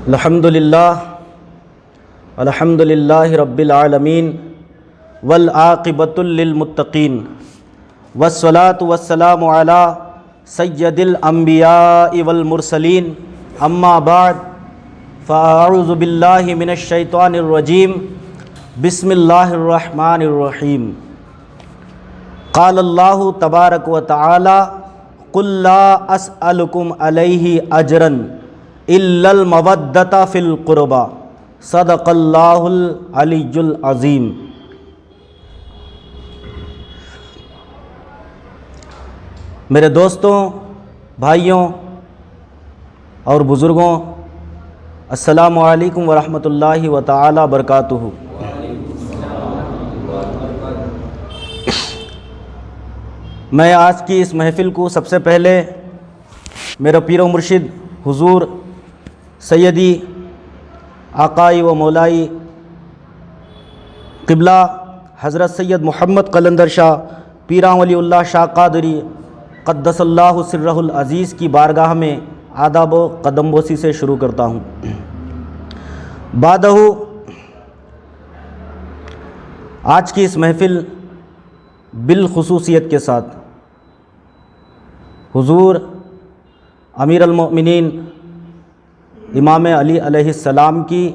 الحمد للہ رب العالمین والعاقبۃ للمتقین والصلاة والسلام علی سید الانبیاء والمرسلین اما بعد فاعوذ باللہ من الشیطان الرجیم بسم اللہ الرحمن الرحیم قال اللہ تبارک و تعالی قل لا اسألکم علیہ اجرا الا المودۃ فی القربى صدق اللہ العلی العظیم۔ میرے دوستوں، بھائیوں اور بزرگوں، السلام علیکم ورحمۃ اللہ و تعالی وبرکاتہ۔ میں آج کی اس محفل کو سب سے پہلے میرا پیر و مرشد حضور سیدی آقائی و مولائی قبلہ حضرت سید محمد قلندر شاہ پیراں ولی اللہ شاہ قادری قدس اللہ سرہ العزیز کی بارگاہ میں آداب و قدم بوسی سے شروع کرتا ہوں۔ بعدہ آج کی اس محفل بالخصوصیت کے ساتھ حضور امیر المؤمنین امام علی علیہ السلام کی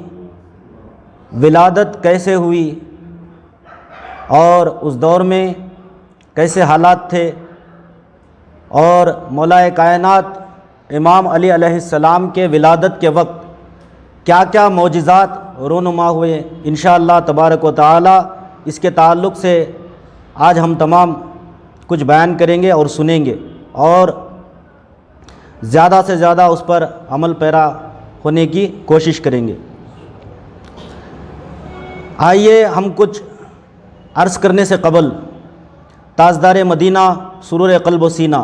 ولادت کیسے ہوئی اور اس دور میں کیسے حالات تھے، اور مولا کائنات امام علی علیہ السلام کے ولادت کے وقت کیا کیا معجزات رونما ہوئے، انشاءاللہ تبارک و تعالی اس کے تعلق سے آج ہم تمام کچھ بیان کریں گے اور سنیں گے، اور زیادہ سے زیادہ اس پر عمل پیرا ہونے کی کوشش کریں گے۔ آئیے ہم کچھ عرض کرنے سے قبل تاجدار مدینہ سرور قلب و سینہ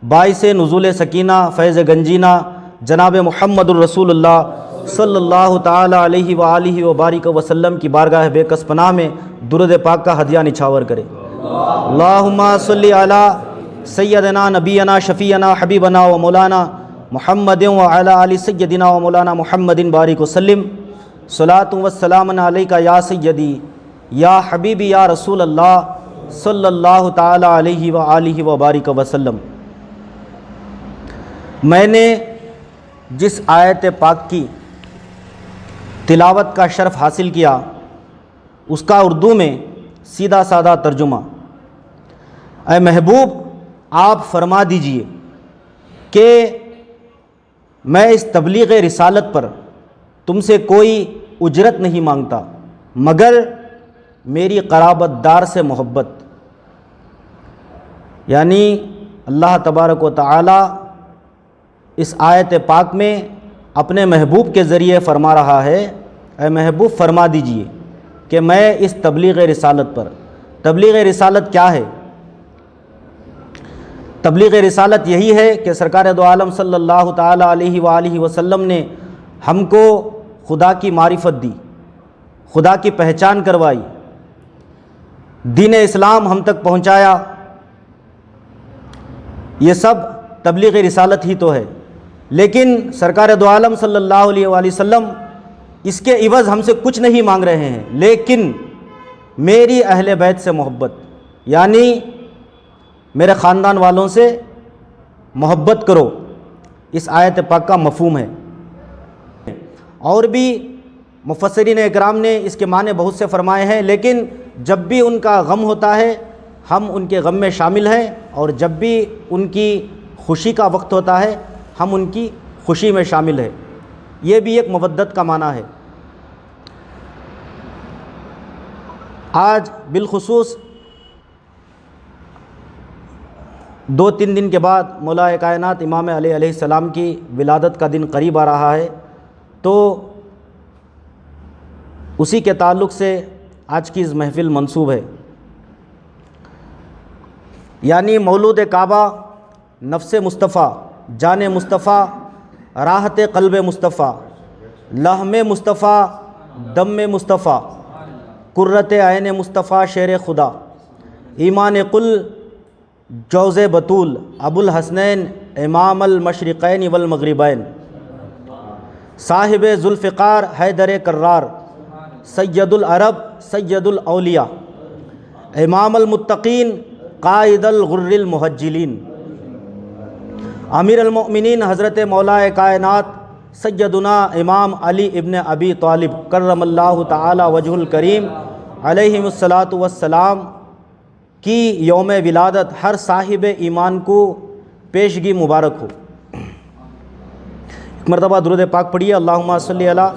باعث نزول سکینہ فیض گنجینہ جناب محمد الرسول اللہ صلی اللہ تعالی علیہ وآلہ وبارک وسلم کی بارگاہ بے کس پناہ میں درود پاک کا ہدیہ نچھاور کرے۔ اللہم صلی علی سیدنا نبینا شفیعنا حبیبنا و مولانا محمد وعلی آل سیدنا و مولانا محمد بارک وسلم صلاۃ والسلام علیکہ یا سیدی یا حبیبی یا رسول اللہ صلی اللہ تعالی علیہ وآلہ وبارک وسلم۔ میں نے جس آیت پاک کی تلاوت کا شرف حاصل کیا اس کا اردو میں سیدھا سادہ ترجمہ: اے محبوب، آپ فرما دیجئے کہ میں اس تبلیغ رسالت پر تم سے کوئی اجرت نہیں مانگتا مگر میری قرابت دار سے محبت۔ یعنی اللہ تبارک و تعالی اس آیت پاک میں اپنے محبوب کے ذریعے فرما رہا ہے، اے محبوب فرما دیجئے کہ میں اس تبلیغ رسالت پر، تبلیغ رسالت کیا ہے؟ تبلیغ رسالت یہی ہے کہ سرکار دو عالم صلی اللہ تعالی علیہ وآلہ وسلم نے ہم کو خدا کی معرفت دی، خدا کی پہچان کروائی، دین اسلام ہم تک پہنچایا۔ یہ سب تبلیغ رسالت ہی تو ہے، لیکن سرکار دو عالم صلی اللہ علیہ وآلہ وسلم اس کے عوض ہم سے کچھ نہیں مانگ رہے ہیں، لیکن میری اہل بیت سے محبت، یعنی میرے خاندان والوں سے محبت کرو، اس آیت پاک کا مفہوم ہے۔ اور بھی مفسرین اکرام نے اس کے معنی بہت سے فرمائے ہیں، لیکن جب بھی ان کا غم ہوتا ہے ہم ان کے غم میں شامل ہیں، اور جب بھی ان کی خوشی کا وقت ہوتا ہے ہم ان کی خوشی میں شامل ہیں۔ یہ بھی ایک مودت کا معنی ہے۔ آج بالخصوص 2-3 دن کے بعد مولا کائنات امام علی علیہ السلام کی ولادت کا دن قریب آ رہا ہے، تو اسی کے تعلق سے آج کی اس محفل منسوب ہے۔ یعنی مولود کعبہ، نفس مصطفیٰ، جان مصطفیٰ، راحت قلب مصطفیٰ، لحم مصطفیٰ، دم مصطفیٰ، قرۃ عین مصطفیٰ، شیر خدا، ایمان قل، جوز بطول، ابو الحسنین، امام المشرقین والمغربین۔ صاحب ذوالفقار حیدر کرار، سید العرب سید الاولیاء، امام المتقین قائد الغر المحجلین، امیر المؤمنین حضرت مولا کائنات سیدنا امام علی ابن ابی طالب کرم اللہ تعالی وجہ الکریم علیہم الصلاۃ والسلام کی یوم ولادت ہر صاحب ایمان کو پیشگی مبارک ہو۔ ایک مرتبہ درود پاک پڑھیے، اللہم صلی علی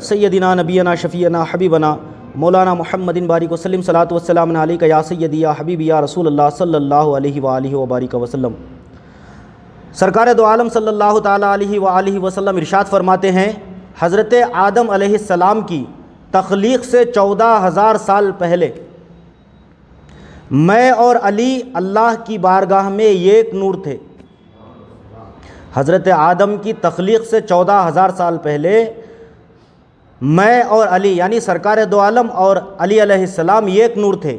سیدنا نبینا شفیعنا حبیبنا مولانا محمد بارک وسلم، صلاۃ والسلام علیک یا سیدی یا حبیبی یا رسول اللہ صلی اللہ علیہ وآلہ وبارک وسلم۔ سرکار دو عالم صلی اللہ تعالیٰ علیہ وآلہ وسلم ارشاد فرماتے ہیں، حضرت آدم علیہ السلام کی تخلیق سے 14,000 سال پہلے میں اور علی اللہ کی بارگاہ میں ایک نور تھے۔ حضرت آدم کی تخلیق سے 14,000 سال پہلے میں اور علی یعنی سرکار دو عالم اور علی علیہ السلام ایک نور تھے۔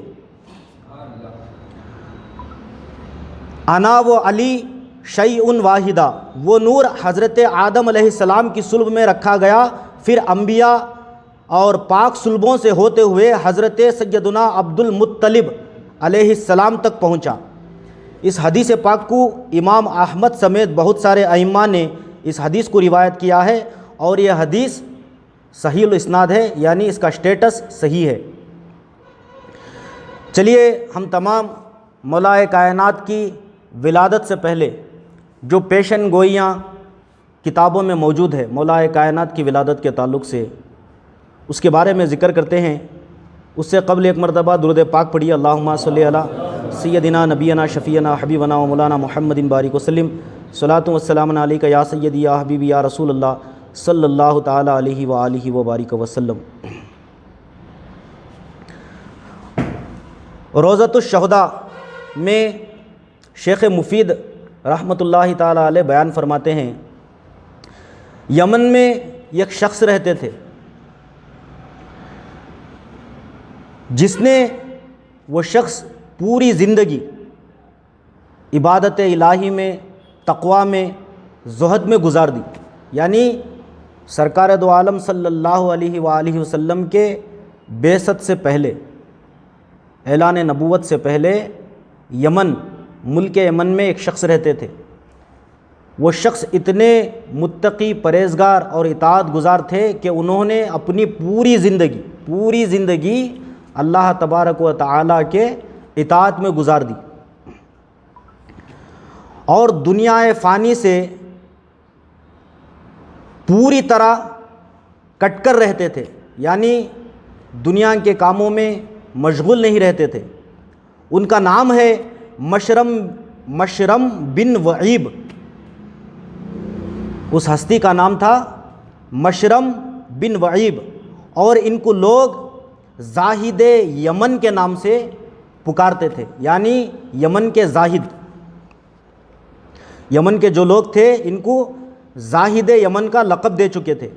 انا و علی شیء واحدہ، وہ نور حضرت آدم علیہ السلام کی صلب میں رکھا گیا، پھر انبیاء اور پاک صلبوں سے ہوتے ہوئے حضرت سیدنا عبد المطلب علیہ السلام تک پہنچا۔ اس حدیث پاک کو امام احمد سمیت بہت سارے ائمہ نے اس حدیث کو روایت کیا ہے، اور یہ حدیث صحیح الاسناد ہے، یعنی اس کا سٹیٹس صحیح ہے۔ چلیے ہم تمام مولا کائنات کی ولادت سے پہلے جو پیشن گوئیاں کتابوں میں موجود ہے مولا کائنات کی ولادت کے تعلق سے، اس کے بارے میں ذکر کرتے ہیں۔ اس سے قبل ایک مرتبہ درود پاک پڑھیے، اللہم صلی علی سیدنا نبینا شفیعنا حبیبنا و مولانا محمد بارک وسلم، صلاۃ والسلام علیک یا سیدی یا حبیبی یا رسول اللہ صلی اللہ تعالیٰ علیہ وآلہ وبارک وسلم۔ روضۃ الشہداء میں شیخ مفید رحمۃ اللہ تعالیٰ علیہ بیان فرماتے ہیں، یمن میں ایک شخص رہتے تھے جس نے وہ شخص پوری زندگی عبادت الہی میں، تقوی میں، زہد میں گزار دی، یعنی سرکار دو عالم صلی اللہ علیہ وآلہ وسلم کے بعثت سے پہلے، اعلان نبوت سے پہلے یمن، ملک یمن میں ایک شخص رہتے تھے۔ وہ شخص اتنے متقی، پرہیزگار اور اطاعت گزار تھے کہ انہوں نے اپنی پوری زندگی اللہ تبارک و تعالیٰ کے اطاعت میں گزار دی، اور دنیا فانی سے پوری طرح کٹ کر رہتے تھے، یعنی دنیا کے کاموں میں مشغول نہیں رہتے تھے۔ ان کا نام ہے مشرم بن وعیب، اس ہستی کا نام تھا مشرم بن وعیب، اور ان کو لوگ زاہد یمن کے نام سے پکارتے تھے، یعنی یمن کے زاہد۔ یمن کے جو لوگ تھے ان کو زاہد یمن کا لقب دے چکے تھے،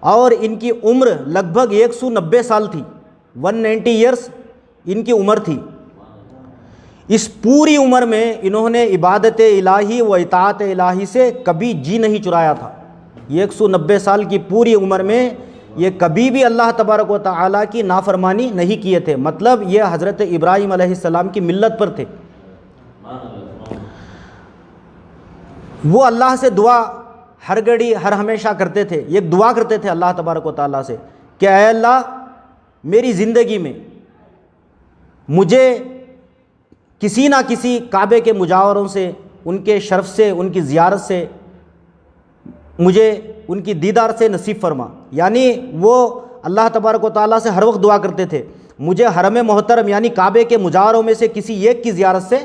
اور ان کی عمر لگ بھگ 190 سال تھی، 190 ایئرس ان کی عمر تھی۔ اس پوری عمر میں انہوں نے عبادت الہی و اطاعت الہی سے کبھی جی نہیں چرایا تھا۔ 190 سال کی پوری عمر میں یہ کبھی بھی اللہ تبارک و تعالیٰ کی نافرمانی نہیں کیے تھے، مطلب یہ حضرت ابراہیم علیہ السلام کی ملت پر تھے۔ وہ اللہ سے دعا ہر گھڑی ہر ہمیشہ کرتے تھے، یہ دعا کرتے تھے اللہ تبارک و تعالیٰ سے کہ اے اللہ، میری زندگی میں مجھے کسی نہ کسی کعبے کے مجاوروں سے، ان کے شرف سے، ان کی زیارت سے، مجھے ان کی دیدار سے نصیب فرما۔ یعنی وہ اللہ تبارک و تعالیٰ سے ہر وقت دعا کرتے تھے، مجھے حرم محترم یعنی کعبے کے مجاوروں میں سے کسی ایک کی زیارت سے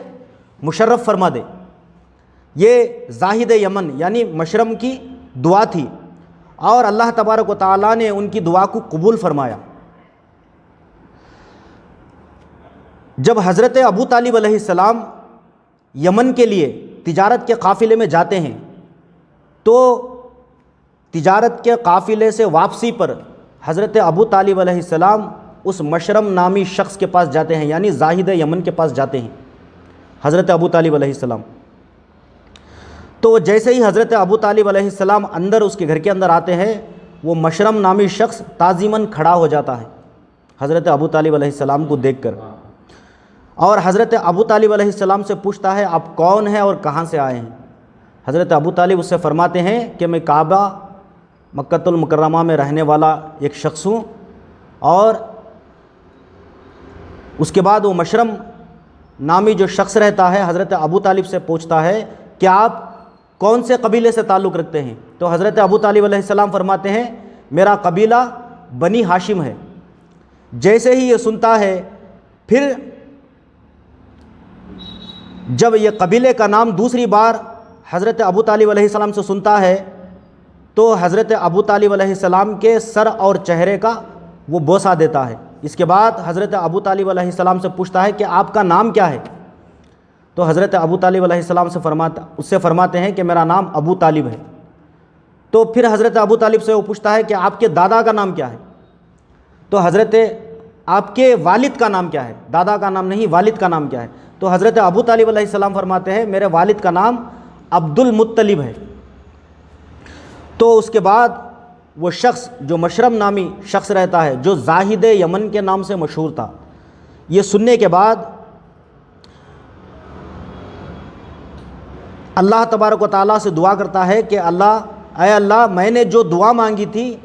مشرف فرما دے۔ یہ زاہد یمن یعنی مشرم کی دعا تھی، اور اللہ تبارک و تعالیٰ نے ان کی دعا کو قبول فرمایا۔ جب حضرت ابو طالب علیہ السلام یمن کے لیے تجارت کے قافلے میں جاتے ہیں تو تجارت کے قافلے سے واپسی پر حضرت ابو طالب علیہ السلام اس مشرم نامی شخص کے پاس جاتے ہیں، یعنی زاہد یمن کے پاس جاتے ہیں حضرت ابو طالب علیہ السلام۔ تو جیسے ہی حضرت ابو طالب علیہ السلام اندر اس کے گھر کے اندر آتے ہیں، وہ مشرم نامی شخص تعظیماً کھڑا ہو جاتا ہے حضرت ابو طالب علیہ السلام کو دیکھ کر، اور حضرت ابو طالب علیہ السلام سے پوچھتا ہے آپ کون ہیں اور کہاں سے آئے ہیں؟ حضرت ابو طالب اس سے فرماتے ہیں کہ میں کعبہ مکۃ المکرمہ میں رہنے والا ایک شخص ہوں، اور اس کے بعد وہ مشرم نامی جو شخص رہتا ہے حضرت ابو طالب سے پوچھتا ہے کہ آپ کون سے قبیلے سے تعلق رکھتے ہیں؟ تو حضرت ابو طالب علیہ السلام فرماتے ہیں میرا قبیلہ بنی ہاشم ہے۔ جیسے ہی یہ سنتا ہے، پھر جب یہ قبیلے کا نام دوسری بار حضرت ابو طالب علیہ السلام سے سنتا ہے تو حضرت ابو طالب علیہ السلام کے سر اور چہرے کا وہ بوسہ دیتا ہے۔ اس کے بعد حضرت ابو طالب علیہ السلام سے پوچھتا ہے کہ آپ کا نام کیا ہے؟ تو حضرت ابو طالب علیہ السلام اس سے فرماتے ہیں کہ میرا نام ابو طالب ہے۔ تو پھر حضرت ابو طالب سے وہ پوچھتا ہے کہ آپ کے دادا کا نام کیا ہے؟ تو آپ کے والد کا نام کیا ہے؟ دادا کا نام نہیں، والد کا نام کیا ہے؟ تو حضرت ابو طالب علیہ السلام فرماتے ہیں میرے والد کا نام عبد المطلب ہے۔ تو اس کے بعد وہ شخص جو مشرم نامی شخص رہتا ہے، جو زاہد یمن کے نام سے مشہور تھا، یہ سننے کے بعد اللہ تبارک و تعالیٰ سے دعا کرتا ہے کہ اے اللہ میں نے جو دعا مانگی تھی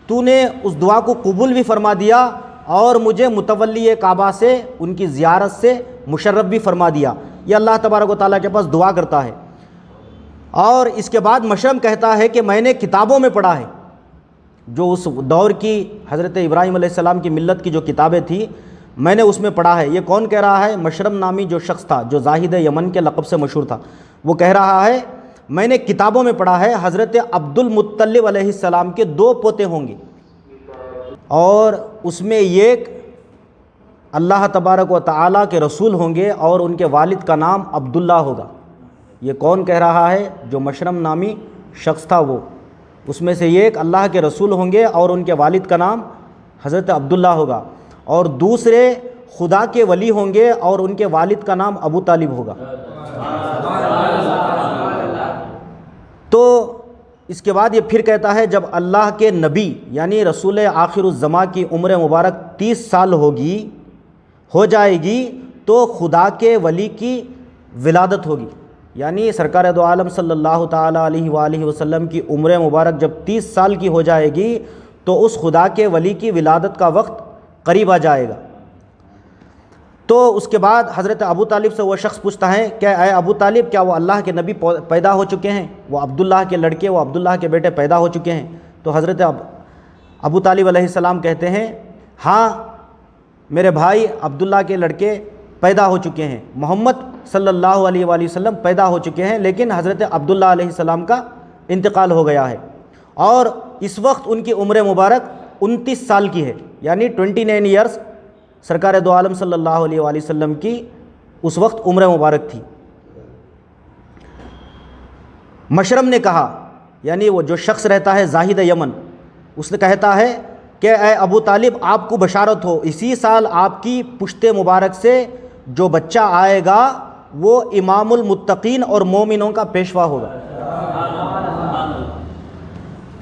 تو نے اس دعا کو قبول بھی فرما دیا، اور مجھے متولی کعبہ سے ان کی زیارت سے مشرف بھی فرما دیا۔ یہ اللہ تبارک و تعالیٰ کے پاس دعا کرتا ہے، اور اس کے بعد مشرم کہتا ہے کہ میں نے کتابوں میں پڑھا ہے، جو اس دور کی حضرت ابراہیم علیہ السلام کی ملت کی جو کتابیں تھیں میں نے اس میں پڑھا ہے۔ یہ کون کہہ رہا ہے؟ مشرم نامی جو شخص تھا، جو زاہد یمن کے لقب سے مشہور تھا، وہ کہہ رہا ہے میں نے کتابوں میں پڑھا ہے حضرت عبد المطلب علیہ السلام کے 2 پوتے ہوں گے، اور اس میں ایک اللہ تبارک و تعالیٰ کے رسول ہوں گے، اور ان کے والد کا نام عبداللہ ہوگا۔ یہ کون کہہ رہا ہے؟ جو مشرم نامی شخص تھا، وہ اس میں سے ایک اللہ کے رسول ہوں گے اور ان کے والد کا نام حضرت عبداللہ ہوگا، اور دوسرے خدا کے ولی ہوں گے اور ان کے والد کا نام ابو طالب ہوگا۔ تو اس کے بعد یہ پھر کہتا ہے جب اللہ کے نبی یعنی رسول آخر الزماں کی عمر مبارک 30 سال ہو جائے گی تو خدا کے ولی کی ولادت ہوگی، یعنی سرکار دو عالم صلی اللہ تعالیٰ علیہ وآلہ وسلم کی عمر مبارک جب 30 سال کی ہو جائے گی تو اس خدا کے ولی کی ولادت کا وقت قریب آ جائے گا۔ تو اس کے بعد حضرت ابو طالب سے وہ شخص پوچھتا ہے کہ اے ابو طالب کیا وہ اللہ کے نبی پیدا ہو چکے ہیں؟ وہ عبداللہ کے لڑکے، وہ عبداللہ کے بیٹے پیدا ہو چکے ہیں؟ تو حضرت ابو طالب علیہ السلام کہتے ہیں ہاں میرے بھائی عبداللہ کے لڑکے پیدا ہو چکے ہیں، محمد صلی اللہ علیہ وآلہ وسلم پیدا ہو چکے ہیں، لیکن حضرت عبداللہ علیہ السلام کا انتقال ہو گیا ہے، اور اس وقت ان کی عمر مبارک 29 سال کی ہے، یعنی 29 ایئرس سرکار دو عالم صلی اللہ علیہ وآلہ وسلم کی اس وقت عمر مبارک تھی۔ مشرم نے کہا، یعنی وہ جو شخص رہتا ہے زاہد یمن، اس نے کہتا ہے کہ اے ابو طالب آپ کو بشارت ہو، اسی سال آپ کی پشت مبارک سے جو بچہ آئے گا وہ امام المتقین اور مومنوں کا پیشوا ہوگا۔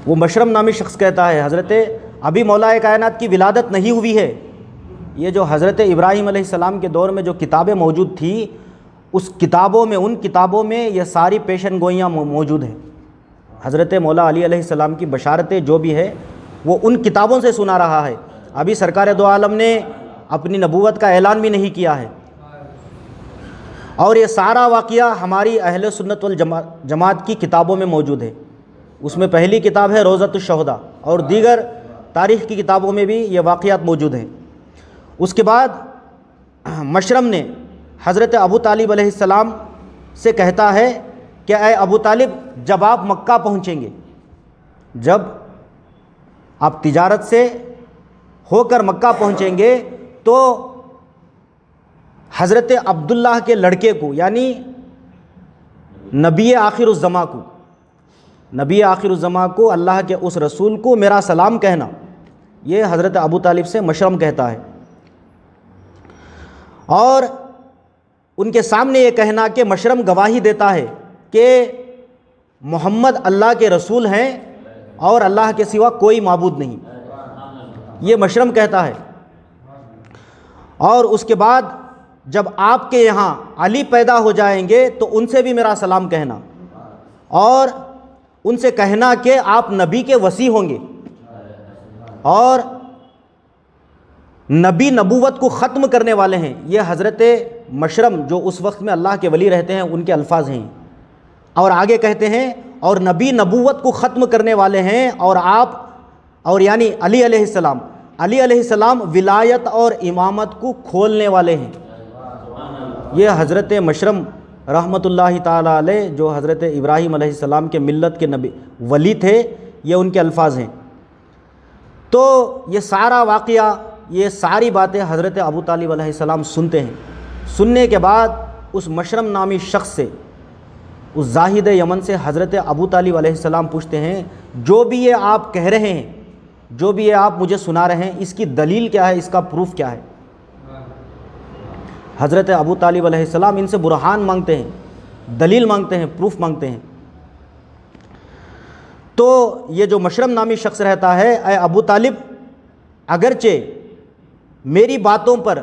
وہ مشرم نامی شخص کہتا ہے حضرت ابھی مولا کائنات کی ولادت نہیں ہوئی ہے، یہ جو حضرت ابراہیم علیہ السلام کے دور میں جو کتابیں موجود تھیں اس کتابوں میں، ان کتابوں میں یہ ساری پیشن گوئیاں موجود ہیں، حضرت مولا علی علیہ السلام کی بشارتیں جو بھی ہے وہ ان کتابوں سے سنا رہا ہے، ابھی سرکار دو عالم نے اپنی نبوت کا اعلان بھی نہیں کیا ہے۔ اور یہ سارا واقعہ ہماری اہل سنت والجماعت کی کتابوں میں موجود ہے، اس میں پہلی کتاب ہے روضۃ الشہداء، اور دیگر تاریخ کی کتابوں میں بھی یہ واقعات موجود ہیں۔ اس کے بعد مشرم نے حضرت ابو طالب علیہ السلام سے کہتا ہے کہ اے ابو طالب جب آپ مکہ پہنچیں گے، جب آپ تجارت سے ہو کر مکہ پہنچیں گے تو حضرت عبداللہ کے لڑکے کو یعنی نبی آخر الزماں کو، نبی آخر الزماں کو، اللہ کے اس رسول کو میرا سلام کہنا، یہ حضرت ابو طالب سے مشرم کہتا ہے، اور ان کے سامنے یہ کہنا کہ مشرم گواہی دیتا ہے کہ محمد اللہ کے رسول ہیں اور اللہ کے سوا کوئی معبود نہیں، یہ مشرم کہتا ہے۔ اور اس کے بعد جب آپ کے یہاں علی پیدا ہو جائیں گے تو ان سے بھی میرا سلام کہنا، اور ان سے کہنا کہ آپ نبی کے وصی ہوں گے، اور نبی نبوت کو ختم کرنے والے ہیں۔ یہ حضرت مشرم جو اس وقت میں اللہ کے ولی رہتے ہیں ان کے الفاظ ہیں۔ اور آگے کہتے ہیں اور نبی نبوت کو ختم کرنے والے ہیں، اور آپ اور یعنی علی علیہ السلام، علی علیہ السلام ولایت اور امامت کو کھولنے والے ہیں۔ یہ حضرت مشرم رحمۃ اللہ تعالیٰ علیہ جو حضرت ابراہیم علیہ السلام کے ملت کے نبی ولی تھے، یہ ان کے الفاظ ہیں۔ تو یہ سارا واقعہ، یہ ساری باتیں حضرت ابو طالب علیہ السلام سنتے ہیں۔ سننے کے بعد اس مشرم نامی شخص سے، اس زاہد یمن سے حضرت ابو طالب علیہ السلام پوچھتے ہیں جو بھی یہ آپ کہہ رہے ہیں، جو بھی یہ آپ مجھے سنا رہے ہیں، اس کی دلیل کیا ہے، اس کا پروف کیا ہے؟ حضرت ابو طالب علیہ السلام ان سے برہان مانگتے ہیں، دلیل مانگتے ہیں، پروف مانگتے ہیں۔ تو یہ جو مشرم نامی شخص رہتا ہے، اے ابو طالب، اگرچہ میری باتوں پر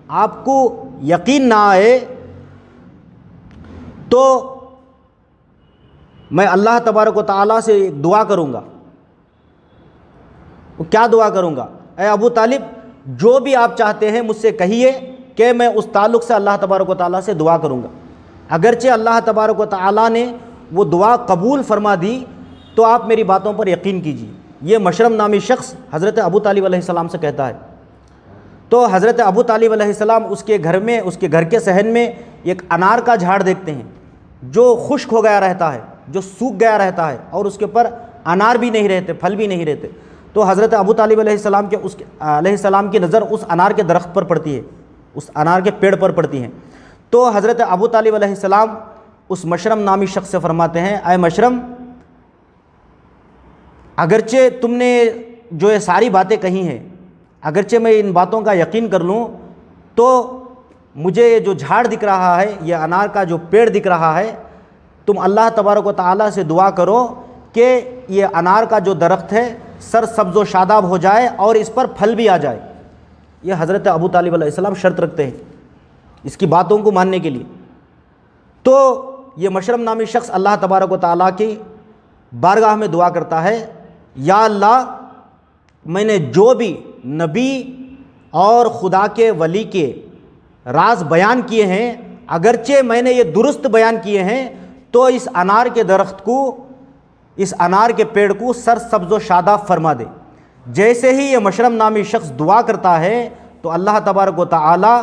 آپ کو یقین نہ آئے تو میں اللہ تبارک و تعالیٰ سے ایک دعا کروں گا۔ وہ کیا دعا کروں گا؟ اے ابو طالب، جو بھی آپ چاہتے ہیں مجھ سے کہیے کہ میں اس تعلق سے اللہ تبارک و تعالیٰ سے دعا کروں گا۔ اگرچہ اللہ تبارک و تعالیٰ نے وہ دعا قبول فرما دی تو آپ میری باتوں پر یقین کیجیے۔ یہ مشرم نامی شخص حضرت ابو طالب علیہ السلام سے کہتا ہے۔ تو حضرت ابو طالب علیہ السلام اس کے گھر میں، اس کے گھر کے صحن میں ایک انار کا جھاڑ دیکھتے ہیں جو خشک ہو گیا رہتا ہے، جو سوکھ گیا رہتا ہے، اور اس کے اوپر انار بھی نہیں رہتے، پھل بھی نہیں رہتے۔ تو حضرت ابو طالب علیہ السلام کی نظر اس انار کے درخت پر پڑتی ہے، اس انار کے پیڑ پر پڑتی ہیں۔ تو حضرت ابو طالب علیہ السلام اس مشرم نامی شخص سے فرماتے ہیں، اے مشرم، اگرچہ تم نے جو یہ ساری باتیں کہی ہیں، اگرچہ میں ان باتوں کا یقین کر لوں تو مجھے یہ جو جھاڑ دکھ رہا ہے، یہ انار کا جو پیڑ دکھ رہا ہے، تم اللہ تبارک و تعالیٰ سے دعا کرو کہ یہ انار کا جو درخت ہے سر سبز و شاداب ہو جائے اور اس پر پھل بھی آ جائے۔ یہ حضرت ابو طالب علیہ السلام شرط رکھتے ہیں اس کی باتوں کو ماننے کے لیے۔ تو یہ مشرم نامی شخص اللہ تبارک و تعالیٰ کی بارگاہ میں دعا کرتا ہے، یا اللہ، میں نے جو بھی نبی اور خدا کے ولی کے راز بیان کیے ہیں، اگرچہ میں نے یہ درست بیان کیے ہیں، تو اس انار کے درخت کو، اس انار کے پیڑ کو سر سبز و شاداب فرما دے۔ جیسے ہی یہ مشرم نامی شخص دعا کرتا ہے تو اللہ تبارک و تعالی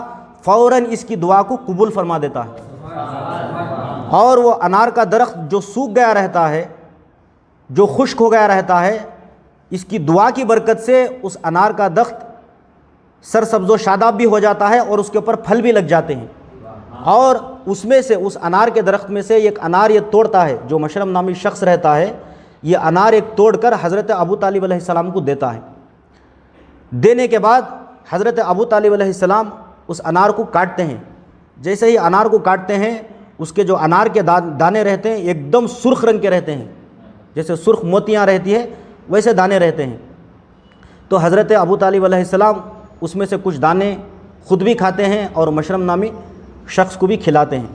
فوراً اس کی دعا کو قبول فرما دیتا ہے، اور وہ انار کا درخت جو سوکھ گیا رہتا ہے، جو خشک ہو گیا رہتا ہے، اس کی دعا کی برکت سے اس انار کا درخت سر سبز و شاداب بھی ہو جاتا ہے اور اس کے اوپر پھل بھی لگ جاتے ہیں۔ اور اس میں سے، اس انار کے درخت میں سے ایک انار یہ توڑتا ہے، جو مشرم نامی شخص رہتا ہے، یہ انار ایک توڑ کر حضرت ابو طالب علیہ السلام کو دیتا ہے۔ دینے کے بعد حضرت ابو طالب علیہ السلام اس انار کو کاٹتے ہیں۔ جیسے ہی انار کو کاٹتے ہیں، اس کے جو انار کے دانے رہتے ہیں ایک دم سرخ رنگ کے رہتے ہیں، جیسے سرخ موتیاں رہتی ہے ویسے دانے رہتے ہیں۔ تو حضرت ابو طالب علیہ السلام اس میں سے کچھ دانے خود بھی کھاتے ہیں اور مشرم نامی شخص کو بھی کھلاتے ہیں۔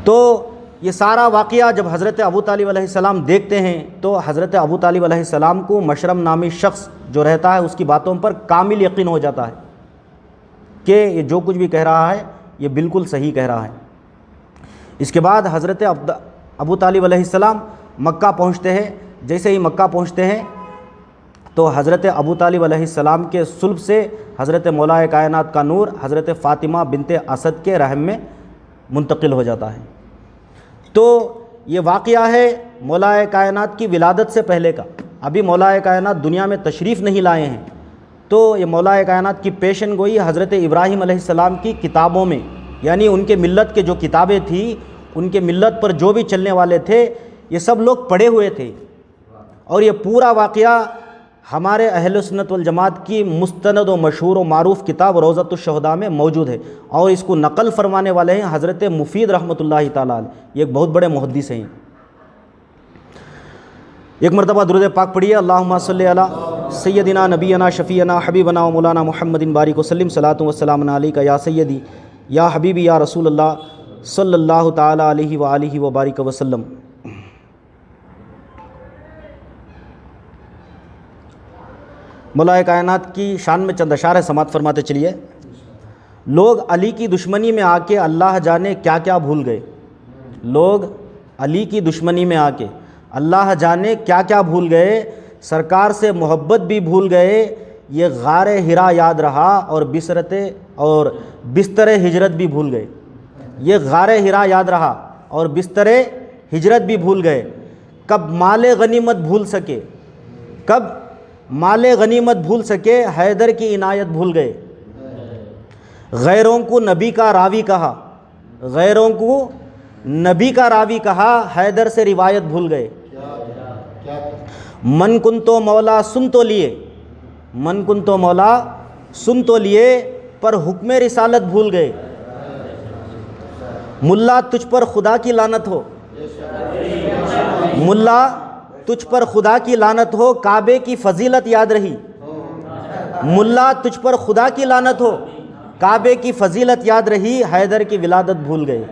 تو یہ سارا واقعہ جب حضرت ابو طالب علیہ السلام دیکھتے ہیں تو حضرت ابو طالب علیہ السلام کو مشرم نامی شخص جو رہتا ہے اس کی باتوں پر کامل یقین ہو جاتا ہے کہ یہ جو کچھ بھی کہہ رہا ہے یہ بالکل صحیح کہہ رہا ہے۔ اس کے بعد حضرت ابو طالب علیہ السلام مکہ پہنچتے ہیں۔ جیسے ہی مکہ پہنچتے ہیں تو حضرت ابو طالب علیہ السلام کے صلب سے حضرت مولا کائنات کا نور حضرت فاطمہ بنت اسد کے رحم میں منتقل ہو جاتا ہے۔ تو یہ واقعہ ہے مولا کائنات کی ولادت سے پہلے کا۔ ابھی مولا کائنات دنیا میں تشریف نہیں لائے ہیں، تو یہ مولا کائنات کی پیشن گوئی حضرت ابراہیم علیہ السلام کی کتابوں میں، یعنی ان کے ملت کے جو کتابیں تھیں، ان کے ملت پر جو بھی چلنے والے تھے، یہ سب لوگ پڑھے ہوئے تھے۔ اور یہ پورا واقعہ ہمارے اہل سنت والجماعت کی مستند و مشہور و معروف کتاب روضۃ الشہداء میں موجود ہے، اور اس کو نقل فرمانے والے ہیں حضرت مفید رحمۃ اللہ تعالیٰ علیہ، یہ ایک بہت بڑے محدث ہیں۔ ایک مرتبہ درود پاک پڑھیے، اللہم صلی علی سیدنا نبینا شفیعنا حبیبنا و مولانا محمد بارک وسلم، صلاۃ و سلام علیک یا سیدی یا حبیبی یا رسول اللہ صلی اللہ تعالی علیہ وآلہ وبارک وسلم۔ مولا کائنات کی شان میں چند اشعار سماعت فرماتے چلیے۔ لوگ علی کی دشمنی میں آ کے اللہ جانے کیا کیا بھول گئے، لوگ علی کی دشمنی میں آ کے اللہ جانے کیا کیا بھول گئے، سرکار سے محبت بھی بھول گئے، یہ غار حرا یاد رہا اور بستر ہجرت بھی بھول گئے، یہ غار حرا یاد رہا اور بستر ہجرت بھی بھول گئے۔ کب مال غنیمت بھول سکے، کب مال غنیمت بھول سکے، حیدر کی عنایت بھول گئے۔ غیروں کو نبی کا راوی کہا، غیروں کو نبی کا راوی کہا، حیدر سے روایت بھول گئے۔ من کن تو مولا سن تو لیے، من کن تو مولا سن تو لیے، پر حکم رسالت بھول گئے۔ ملا تجھ پر خدا کی لعنت ہو، ملا تجھ پر خدا کی لعنت ہو، کعبے کی فضیلت یاد رہی۔ ملا تجھ پر خدا کی لعنت ہو، کعبے کی فضیلت یاد رہی، حیدر کی ولادت بھول گئے۔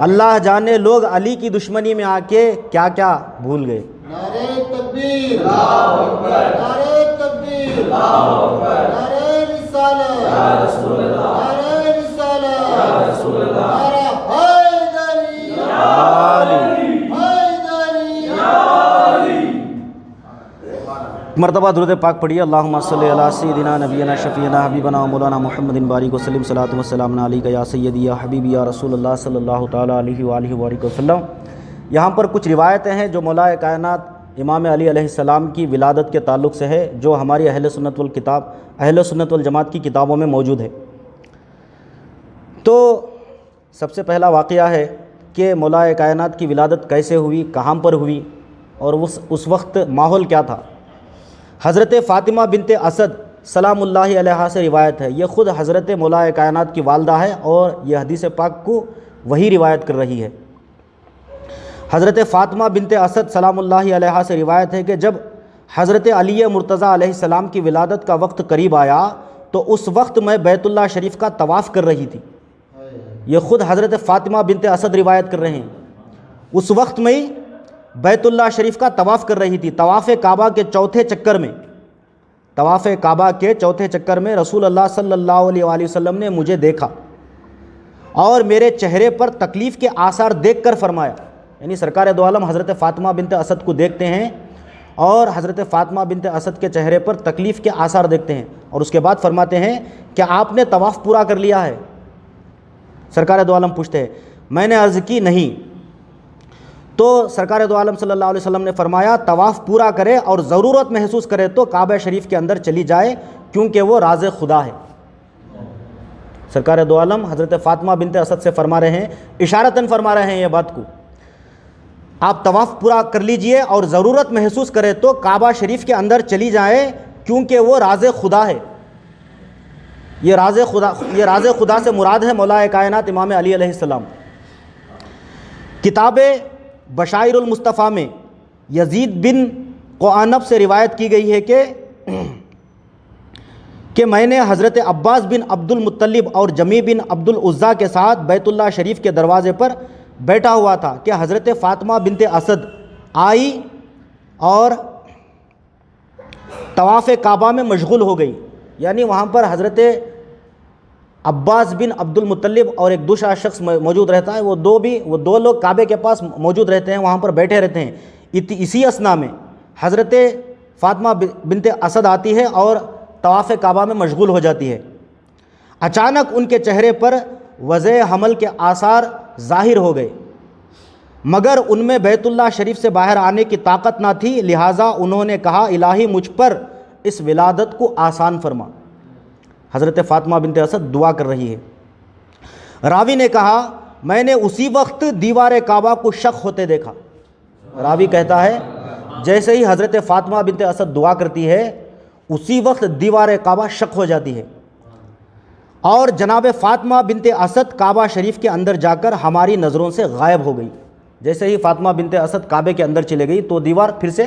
اللہ جانے لوگ علی کی دشمنی میں آ کے کیا کیا بھول گئے۔ نعرہ تکبیر، اللہ اکبر، نعرہ تکبیر، اللہ اکبر، نعرہ رسالت، یا رسول اللہ، نعرہ رسالت، یا رسول اللہ، نعرہ حیدری، یا علی، حیدری، یا علی۔ مرتبہ درود پاک پڑھیے، اللہم صلی علی سیدنا نبینا شفیعنا حبیبنا و مولانا محمد بارک وسلم، صلاۃ و سلام علیک یا سیدی یا حبیبی یا رسول اللہ صلی اللہ تعالی علیہ وآلہ وبارک وسلم۔ یہاں پر کچھ روایتیں ہیں جو مولا کائنات امام علی علیہ السلام کی ولادت کے تعلق سے ہے، جو ہماری اہل سنت والجماعت کی کتابوں میں موجود ہے۔ تو سب سے پہلا واقعہ ہے کہ مولا کائنات کی ولادت کیسے ہوئی، کہاں پر ہوئی، اور اس وقت ماحول کیا تھا۔ حضرت فاطمہ بنت اسد سلام اللہ علیہا سے روایت ہے، یہ خود حضرت مولا کائنات کی والدہ ہے اور یہ حدیث پاک کو وہی روایت کر رہی ہے۔ حضرت فاطمہ بنت اسد سلام اللہ علیہا سے روایت ہے کہ جب حضرت علی مرتضیٰ علیہ السلام کی ولادت کا وقت قریب آیا تو اس وقت میں بیت اللہ شریف کا طواف کر رہی تھی۔ یہ خود حضرت فاطمہ بنت اسد روایت کر رہے ہیں، اس وقت میں بیت اللہ شریف کا طواف کر رہی تھی۔ طواف کعبہ کے چوتھے چکر میں، طواف کعبہ کے چوتھے چکر میں رسول اللہ صلی اللہ علیہ وآلہ وسلم نے مجھے دیکھا اور میرے چہرے پر تکلیف کے آثار دیکھ کر فرمایا، یعنی سرکار دو عالم حضرت فاطمہ بنت اسد کو دیکھتے ہیں اور حضرت فاطمہ بنت اسد کے چہرے پر تکلیف کے آثار دیکھتے ہیں، اور اس کے بعد فرماتے ہیں کہ آپ نے طواف پورا کر لیا ہے؟ سرکار دو عالم پوچھتے ہیں، میں نے عرض کی نہیں، تو سرکار دو عالم صلی اللہ علیہ وسلم نے فرمایا طواف پورا کرے اور ضرورت محسوس کرے تو کعبہ شریف کے اندر چلی جائے، کیونکہ وہ راز خدا ہے۔ سرکار دو عالم حضرت فاطمہ بنت اسد سے فرما رہے ہیں، اشارتاً فرما رہے ہیں یہ بات کو، آپ طواف پورا کر لیجئے اور ضرورت محسوس کرے تو کعبہ شریف کے اندر چلی جائے، کیونکہ وہ راز خدا ہے۔ یہ راز خدا سے مراد ہے مولا کائنات امام علی علیہ السلام۔ کتاب بشائر المصطفیٰ میں یزید بن قعنب سے روایت کی گئی ہے کہ میں نے حضرت عباس بن عبد المطلب اور جمی بن عبد العزیٰ کے ساتھ بیت اللہ شریف کے دروازے پر بیٹھا ہوا تھا کہ حضرت فاطمہ بنت اسد آئی اور طواف کعبہ میں مشغول ہو گئی، یعنی وہاں پر حضرت عباس بن عبد المطلب اور ایک دوسرا شخص موجود رہتا ہے، وہ دو لوگ کعبے کے پاس موجود رہتے ہیں، وہاں پر بیٹھے رہتے ہیں۔ اسی اثنا میں حضرت فاطمہ بنت اسد آتی ہے اور طواف کعبہ میں مشغول ہو جاتی ہے۔ اچانک ان کے چہرے پر وضع حمل کے آثار ظاہر ہو گئے، مگر ان میں بیت اللہ شریف سے باہر آنے کی طاقت نہ تھی، لہٰذا انہوں نے کہا الہی مجھ پر اس ولادت کو آسان فرما۔ حضرت فاطمہ بنت اسد دعا کر رہی ہے۔ راوی نے کہا میں نے اسی وقت دیوار کعبہ کو شق ہوتے دیکھا۔ راوی کہتا ہے جیسے ہی حضرت فاطمہ بنت اسد دعا کرتی ہے اسی وقت دیوار کعبہ شق ہو جاتی ہے، اور جناب فاطمہ بنت اسد کعبہ شریف کے اندر جا کر ہماری نظروں سے غائب ہو گئی۔ جیسے ہی فاطمہ بنت اسد کعبے کے اندر چلے گئی تو دیوار پھر سے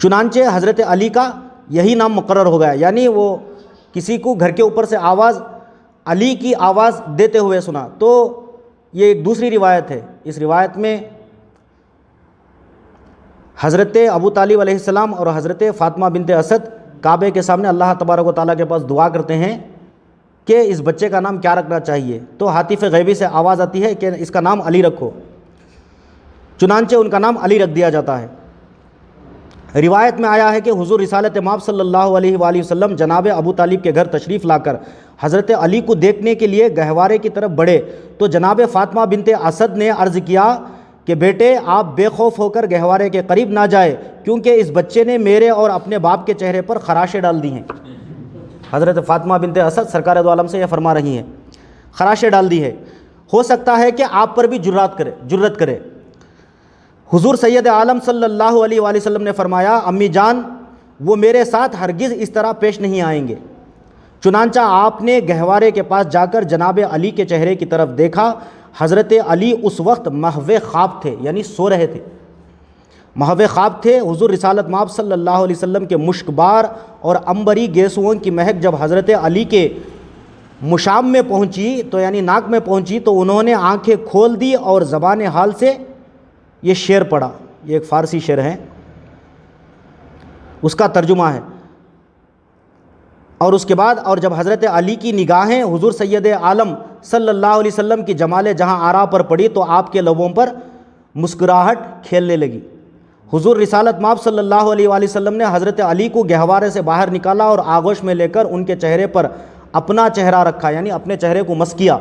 چنانچہ حضرت علی کا یہی نام مقرر ہو گیا، یعنی وہ کسی کو گھر کے اوپر سے آواز علی کی آواز دیتے ہوئے سنا۔ تو یہ ایک دوسری روایت ہے، اس روایت میں حضرت ابو طالب علیہ السلام اور حضرت فاطمہ بنت اسد کعبے کے سامنے اللہ تبارک و تعالیٰ کے پاس دعا کرتے ہیں کہ اس بچے کا نام کیا رکھنا چاہیے، تو ہاتف غیبی سے آواز آتی ہے کہ اس کا نام علی رکھو، چنانچہ ان کا نام علی رکھ دیا جاتا ہے۔ روایت میں آیا ہے کہ حضور رسالت مآب صلی اللہ علیہ وآلہ وسلم جناب ابو طالب کے گھر تشریف لا کر حضرت علی کو دیکھنے کے لیے گہوارے کی طرف بڑھے تو جناب فاطمہ بنت اسد نے عرض کیا کہ بیٹے آپ بے خوف ہو کر گہوارے کے قریب نہ جائے، کیونکہ اس بچے نے میرے اور اپنے باپ کے چہرے پر خراشیں ڈال دی ہیں۔ حضرت فاطمہ بنت اسد سرکار دو عالم سے یہ فرما رہی ہیں، خراشیں ڈال دی ہے، ہو سکتا ہے کہ آپ پر بھی جرات کرے۔ حضور سید عالم صلی اللہ علیہ وآلہ وسلم نے فرمایا امی جان وہ میرے ساتھ ہرگز اس طرح پیش نہیں آئیں گے۔ چنانچہ آپ نے گہوارے کے پاس جا کر جناب علی کے چہرے کی طرف دیکھا، حضرت علی اس وقت محو خواب تھے، یعنی سو رہے تھے، محو خواب تھے۔ حضور رسالت مآب صلی اللہ علیہ وسلم کے مشکبار اور عنبری گیسوؤں کی مہک جب حضرت علی کے مشام میں پہنچی تو یعنی ناک میں پہنچی تو انہوں نے آنکھیں کھول دی اور زبان حال سے یہ شعر پڑھا، یہ ایک فارسی شعر ہے، اس کا ترجمہ ہے۔ اور اس کے بعد اور جب حضرت علی کی نگاہیں حضور سید عالم صلی اللہ علیہ وسلم کی جمال جہاں آرا پر پڑی تو آپ کے لبوں پر مسکراہٹ کھیلنے لگی۔ حضور رسالت مآب صلی اللہ علیہ وآلہ وسلم نے حضرت علی کو گہوارے سے باہر نکالا اور آغوش میں لے کر ان کے چہرے پر اپنا چہرہ رکھا، یعنی اپنے چہرے کو مس کیا،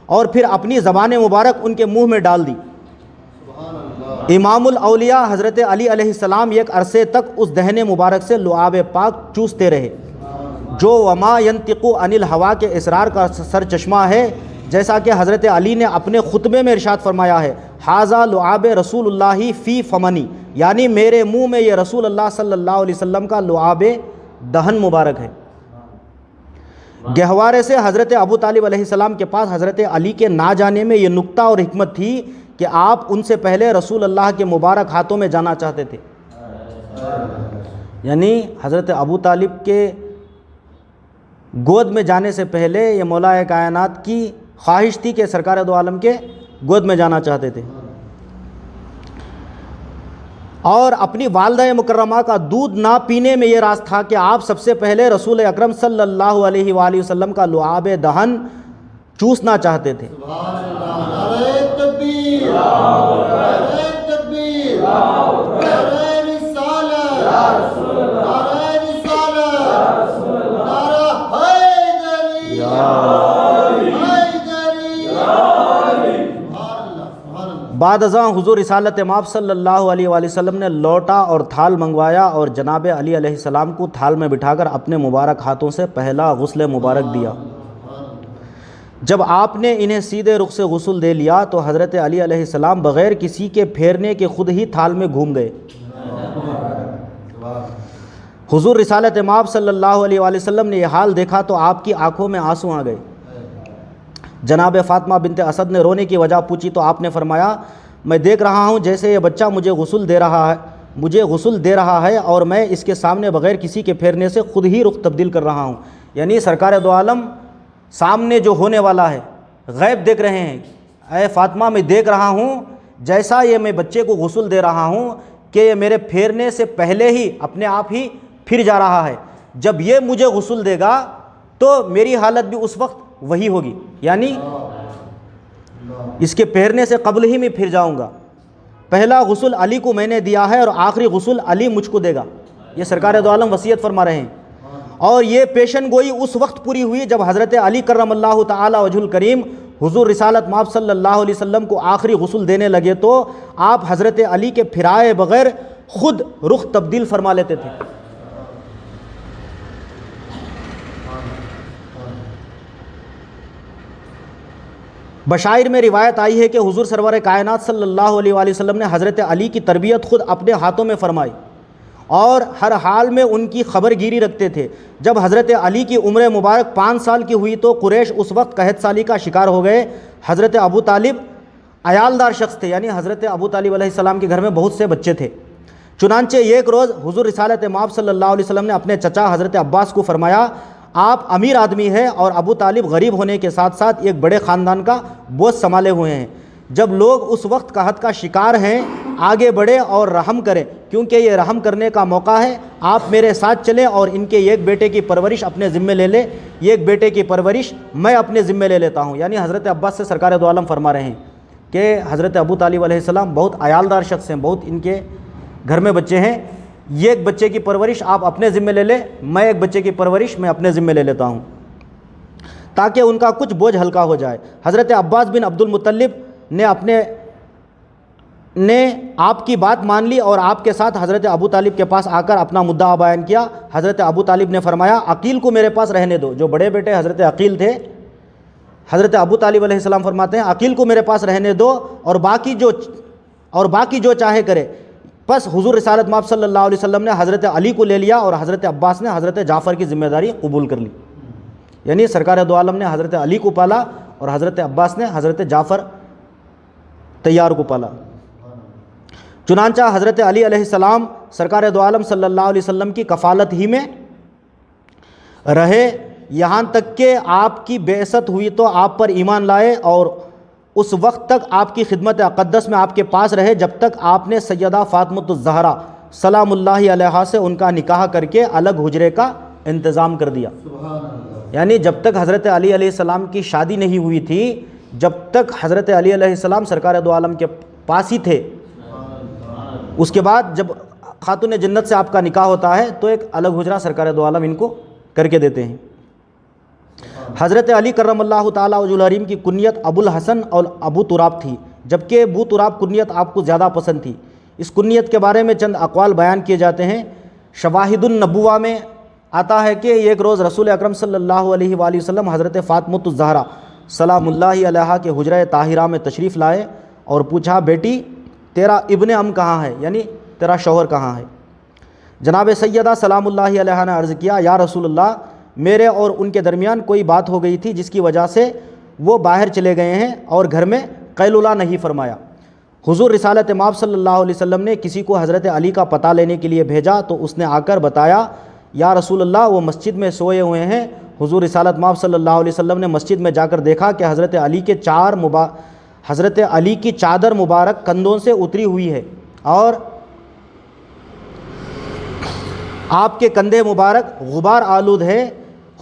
اور پھر اپنی زبان مبارک ان کے منہ میں ڈال دی۔ امام الاولیاء حضرت علی علیہ السلام ایک عرصے تک اس دہن مبارک سے لعاب پاک چوستے رہے، جو وما ینطق عن الہوا کے اسرار کا سر چشمہ ہے، جیسا کہ حضرت علی نے اپنے خطبے میں ارشاد فرمایا ہے ھذا لعاب رسول اللہ فی فمنی، یعنی میرے منہ میں یہ رسول اللہ صلی اللہ علیہ وسلم کا لعاب دہن مبارک ہے۔ گہوارے سے حضرت ابو طالب علیہ السلام کے پاس حضرت علی کے نہ جانے میں یہ نکتہ اور حکمت تھی کہ آپ ان سے پہلے رسول اللہ کے مبارک ہاتھوں میں جانا چاہتے تھے، یعنی حضرت ابو طالب کے گود میں جانے سے پہلے یہ مولا کائنات کی خواہش تھی کہ سرکار دو عالم کے گود میں جانا چاہتے تھے، اور اپنی والدہ مکرمہ کا دودھ نہ پینے میں یہ راز تھا کہ آپ سب سے پہلے رسول اکرم صلی اللہ علیہ وآلہ وسلم کا لعاب دہن چوسنا چاہتے تھے۔ سبحان اللہ، نعرہ تکبیر، نعرہ تکبیر، نعرہ رسالت، نعرہ رسالت، نعرہ حیدری، حیدری، سبحان اللہ۔ بعد ازاں حضور رسالت مآب صلی اللہ علیہ وآلہ وسلم نے لوٹا اور تھال منگوایا اور جناب علی علیہ السلام کو تھال میں بٹھا کر اپنے مبارک ہاتھوں سے پہلا غسل مبارک دیا۔ جب آپ نے انہیں سیدھے رخ سے غسل دے لیا تو حضرت علی علیہ السلام بغیر کسی کے پھیرنے کے خود ہی تھال میں گھوم گئے۔ حضور رسالت مآب صلی اللہ علیہ وآلہ وسلم نے یہ حال دیکھا تو آپ کی آنکھوں میں آنسو آ گئے۔ جناب فاطمہ بنت اسد نے رونے کی وجہ پوچھی تو آپ نے فرمایا میں دیکھ رہا ہوں جیسے یہ بچہ مجھے غسل دے رہا ہے اور میں اس کے سامنے بغیر کسی کے پھیرنے سے خود ہی رخ تبدیل کر رہا ہوں، یعنی سرکار دو عالم سامنے جو ہونے والا ہے غیب دیکھ رہے ہیں۔ اے فاطمہ میں دیکھ رہا ہوں جیسا یہ میں بچے کو غسل دے رہا ہوں کہ یہ میرے پھیرنے سے پہلے ہی اپنے آپ ہی پھر جا رہا ہے، جب یہ مجھے غسل دے گا تو میری حالت بھی اس وقت وہی ہوگی، یعنی اس کے پھیرنے سے قبل ہی میں پھر جاؤں گا۔ پہلا غسل علی کو میں نے دیا ہے اور آخری غسل علی مجھ کو دے گا، یہ سرکار دو عالم وصیت فرما رہے ہیں۔ اور یہ پیشن گوئی اس وقت پوری ہوئی جب حضرت علی کرم اللہ تعالی وجہ الکریم حضور رسالت مآب صلی اللہ علیہ وسلم کو آخری غسل دینے لگے تو آپ حضرت علی کے پھرائے بغیر خود رخ تبدیل فرما لیتے تھے۔ بشائر میں روایت آئی ہے کہ حضور سرور کائنات صلی اللہ علیہ وآلہ وسلم نے حضرت علی کی تربیت خود اپنے ہاتھوں میں فرمائی اور ہر حال میں ان کی خبر گیری رکھتے تھے۔ جب حضرت علی کی عمر مبارک 5 سال کی ہوئی تو قریش اس وقت قحط سالی کا شکار ہو گئے۔ حضرت ابو طالب عیالدار شخص تھے، یعنی حضرت ابو طالب علیہ السلام کے گھر میں بہت سے بچے تھے۔ چنانچہ ایک روز حضور رسالت مآب صلی اللہ علیہ وسلم نے اپنے چچا حضرت عباس کو فرمایا آپ امیر آدمی ہیں اور ابو طالب غریب ہونے کے ساتھ ساتھ ایک بڑے خاندان کا بوجھ سنبھالے ہوئے ہیں، جب لوگ اس وقت قحط کا شکار ہیں آگے بڑھے اور رحم کریں، کیونکہ یہ رحم کرنے کا موقع ہے، آپ میرے ساتھ چلیں اور ان کے ایک بیٹے کی پرورش اپنے ذمے لے لیں، ایک بیٹے کی پرورش میں اپنے ذمے لے لیتا ہوں۔ یعنی حضرت عباس سے سرکار دو عالم فرما رہے ہیں کہ حضرت ابو طالب علیہ السلام بہت عیالدار شخص ہیں، بہت ان کے گھر میں بچے ہیں، ایک بچے کی پرورش آپ اپنے ذمے لے لیں، میں ایک بچے کی پرورش میں اپنے ذمے لے لیتا ہوں تاکہ ان کا کچھ بوجھ ہلکا ہو جائے۔ حضرت عباس بن عبد المطلب نے آپ کی بات مان لی اور آپ کے ساتھ حضرت ابو طالب کے پاس آ کر اپنا مدعا بیان کیا۔ حضرت ابو طالب نے فرمایا عقیل کو میرے پاس رہنے دو، جو بڑے بیٹے حضرت عقیل تھے، حضرت ابو طالب علیہ السلام فرماتے ہیں عقیل کو میرے پاس رہنے دو اور باقی جو چاہے کرے۔ بس حضور رسالت مآب صلی اللہ علیہ وسلم نے حضرت علی کو لے لیا اور حضرت عباس نے حضرت جعفر کی ذمہ داری قبول کر لی۔ یعنی سرکار دو عالم نے حضرت علی کو پالا اور حضرت عباس نے حضرت جعفر طیار کو پالا۔ چنانچہ حضرت علی علیہ السلام سرکار دو عالم صلی اللہ علیہ وسلم کی کفالت ہی میں رہے، یہاں تک کہ آپ کی بعثت ہوئی تو آپ پر ایمان لائے اور اس وقت تک آپ کی خدمت اقدس میں آپ کے پاس رہے جب تک آپ نے سیدہ فاطمۃ الزہرا سلام اللہ علیہا سے ان کا نکاح کر کے الگ حجرے کا انتظام کر دیا۔ یعنی جب تک حضرت علی علیہ السلام کی شادی نہیں ہوئی تھی، جب تک حضرت علی علیہ السلام سرکار دو عالم کے پاس ہی تھے، اس کے بعد جب خاتون جنت سے آپ کا نکاح ہوتا ہے تو ایک الگ حجرہ سرکار دو عالم ان کو کر کے دیتے ہیں۔ حضرت علی کرم اللہ تعالیٰ وجہ الحریم کی کنیت ابو الحسن اور ابو تراب تھی، جبکہ ابو تراب کنیت آپ کو زیادہ پسند تھی۔ اس کنیت کے بارے میں چند اقوال بیان کیے جاتے ہیں۔ شواہد النبوہ میں آتا ہے کہ ایک روز رسول اکرم صلی اللہ علیہ وآلہ وسلم حضرت فاطمۃ الزہرا سلام اللہ علیہا کے حجرہ طاہرہ میں تشریف لائے اور پوچھا بیٹی تیرا ابن ام کہاں ہے، یعنی تیرا شوہر کہاں ہے؟ جناب سیدہ سلام اللہ علیہا نے عرض کیا یا رسول اللہ میرے اور ان کے درمیان کوئی بات ہو گئی تھی جس کی وجہ سے وہ باہر چلے گئے ہیں اور گھر میں قیلولہ نہیں فرمایا۔ حضور رسالت مآب صلی اللہ علیہ وسلم نے کسی کو حضرت علی کا پتہ لینے کے لیے بھیجا تو اس نے آ کر بتایا یا رسول اللہ وہ مسجد میں سوئے ہوئے ہیں۔ حضور رسالت مآب صلی اللہ علیہ وسلم نے مسجد میں جا کر دیکھا کہ حضرت علی کی چادر مبارک کندھوں سے اتری ہوئی ہے اور آپ کے کندھے مبارک غبار آلود ہے۔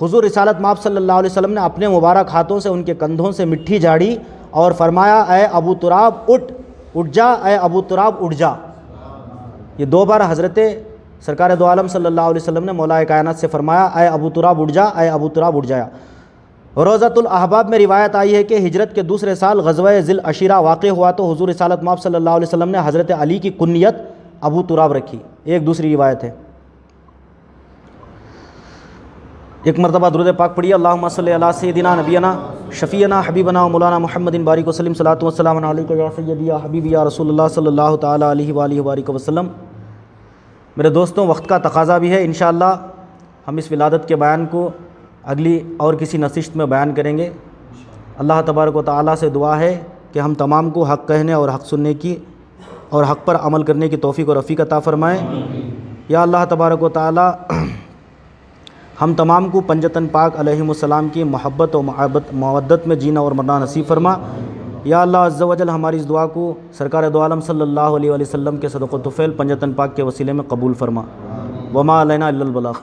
حضور رسالت مآب صلی اللہ علیہ وسلم نے اپنے مبارک ہاتھوں سے ان کے کندھوں سے مٹی جھاڑی اور فرمایا اے ابو تراب اٹھ جا، اے ابو تراب اٹھ جا۔ یہ دو بار حضرت سرکار دو عالم صلی اللہ علیہ وسلم نے مولا کائنات سے فرمایا اے ابو تراب اٹھ جا، اے ابو تراب اٹھ جایا۔ روضۃ الاحباب میں روایت آئی ہے کہ ہجرت کے دوسرے سال غزوہ ذی العشیرہ واقع ہوا تو حضور رسالت مآب صلی اللہ علیہ وسلم نے حضرت علی کی کنیت ابو تراب رکھی۔ ایک دوسری روایت ہے۔ ایک مرتبہ درود پاک پڑھیے اللہم صلی علی سیدنا نبینا شفیعنا حبیبنا و مولانا محمد بارک وسلم صلاۃ و سلام علیک یا سیدی یا حبیبی یا رسول اللہ صلی اللہ تعالیٰ علیہ وآلہ وبارک وسلم۔ میرے دوستوں وقت کا تقاضا بھی ہے، انشاءاللہ ہم اس ولادت کے بیان کو اگلی اور کسی نشست میں بیان کریں گے۔ اللہ تبارک و تعالیٰ سے دعا ہے کہ ہم تمام کو حق کہنے اور حق سننے کی اور حق پر عمل کرنے کی توفیق اور رفیق عطا فرمائے۔ یا اللہ تبارک و تعالیٰ ہم تمام کو پنجتن پاک علیہم السلام کی محبت و مودت میں جینا اور مرنا نصیب فرما۔ یا اللہ عز و جل ہماری اس دعا کو سرکار دو عالم صلی اللہ علیہ وسلم کے صدقہ طفیل پنجتن پاک کے وسیلے میں قبول فرما۔ وما علینا الا البلاغ۔